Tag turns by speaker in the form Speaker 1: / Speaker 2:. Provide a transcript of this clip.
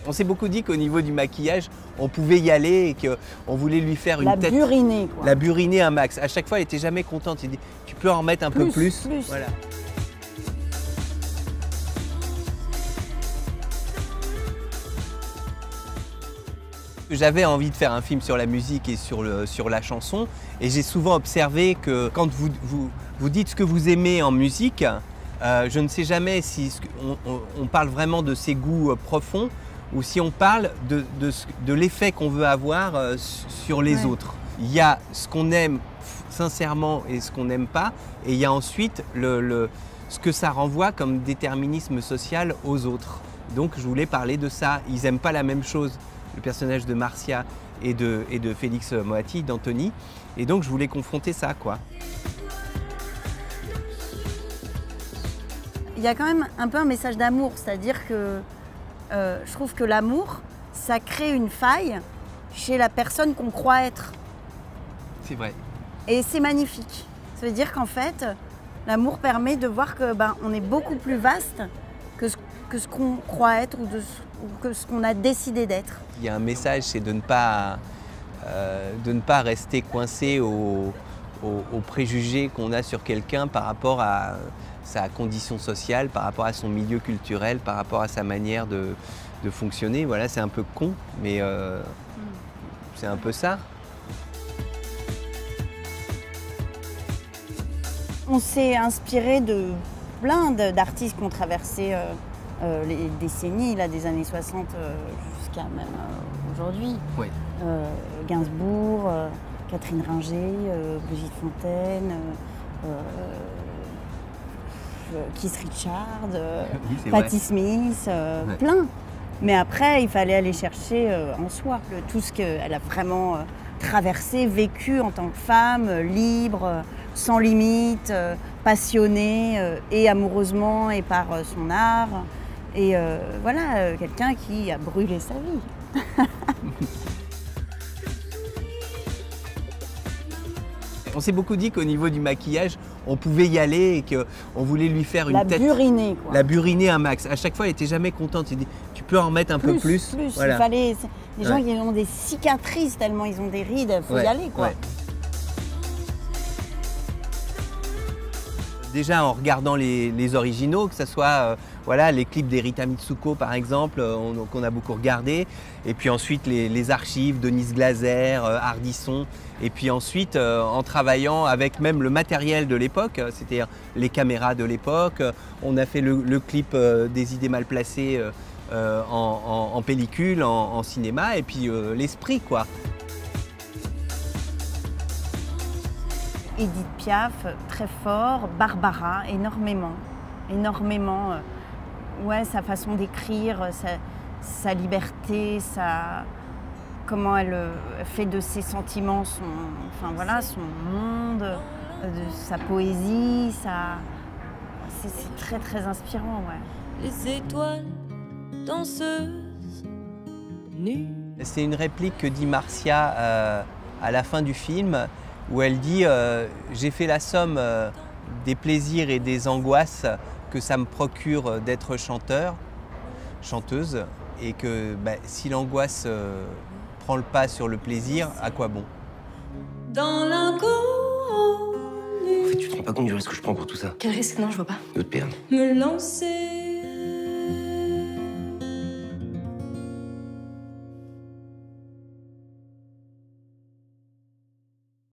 Speaker 1: On s'est beaucoup dit qu'au niveau du maquillage, on pouvait y aller et qu'on voulait lui faire une tête...
Speaker 2: buriner, quoi.
Speaker 1: La buriner un max. À chaque fois, elle était jamais contente. Il dit, tu peux en mettre un peu plus. Voilà. J'avais envie de faire un film sur la musique et sur la chanson. Et j'ai souvent observé que quand vous dites ce que vous aimez en musique, je ne sais jamais si on parle vraiment de ses goûts profonds ou si on parle de l'effet qu'on veut avoir sur les autres. Il y a ce qu'on aime sincèrement et ce qu'on n'aime pas, et il y a ensuite ce que ça renvoie comme déterminisme social aux autres. Donc je voulais parler de ça. Ils n'aiment pas la même chose, le personnage de Marcia et de Félix Moati, d'Anthony, et donc je voulais confronter ça, quoi.
Speaker 2: Il y a quand même un peu un message d'amour, c'est-à-dire que je trouve que l'amour, ça crée une faille chez la personne qu'on croit être.
Speaker 1: C'est vrai.
Speaker 2: Et c'est magnifique. Ça veut dire qu'en fait, l'amour permet de voir que on est beaucoup plus vaste que ce qu'on croit être ou que ce qu'on a décidé d'être.
Speaker 1: Il y a un message, c'est de ne pas rester coincé aux préjugés qu'on a sur quelqu'un par rapport à sa condition sociale, par rapport à son milieu culturel, par rapport à sa manière de fonctionner. Voilà, c'est un peu con, mais c'est un peu ça.
Speaker 2: On s'est inspiré de plein d'artistes qui ont traversé les décennies là, des années 60 jusqu'à même aujourd'hui.
Speaker 1: Oui.
Speaker 2: Gainsbourg, Catherine Ringer, Brigitte Fontaine, Keith Richards,
Speaker 1: Oui,
Speaker 2: Patti Smith, plein. Mais après, il fallait aller chercher en soi tout ce qu'elle a vraiment traversé, vécu en tant que femme, libre, sans limite, passionnée et amoureusement et par son art. Et voilà, quelqu'un qui a brûlé sa vie.
Speaker 1: On s'est beaucoup dit qu'au niveau du maquillage, on pouvait y aller et qu'on voulait lui faire une tête...
Speaker 2: buriner, quoi.
Speaker 1: La buriner un max. À chaque fois, elle était jamais contente. Il dit, tu peux en mettre un peu plus.
Speaker 2: Voilà. Il fallait... Les gens qui ont des cicatrices tellement ils ont des rides, il faut y aller, quoi.
Speaker 1: Ouais. Déjà en regardant les originaux, que ce soit voilà, les clips d'Erita Mitsuko par exemple, qu'on a beaucoup regardé, et puis ensuite les archives, Denise Glaser, Ardisson, et puis ensuite en travaillant avec même le matériel de l'époque, c'est-à-dire les caméras de l'époque, on a fait le clip des idées mal placées en pellicule, en cinéma, et puis l'esprit, quoi.
Speaker 2: Edith Piaf, très fort, Barbara, énormément, ouais, sa façon d'écrire, sa liberté, comment elle fait de ses sentiments son monde, de sa poésie, c'est très très inspirant, ouais.
Speaker 3: Les étoiles danseuses nues.
Speaker 1: C'est une réplique que dit Marcia à la fin du film, où elle dit j'ai fait la somme des plaisirs et des angoisses que ça me procure d'être chanteuse, et que si l'angoisse prend le pas sur le plaisir, à quoi bon?
Speaker 3: Dans l'inconnu.
Speaker 4: En fait, tu te rends pas compte du risque que je prends pour tout ça.
Speaker 3: Quel risque? Non, je vois pas.
Speaker 4: De te perdre.
Speaker 3: Me lancer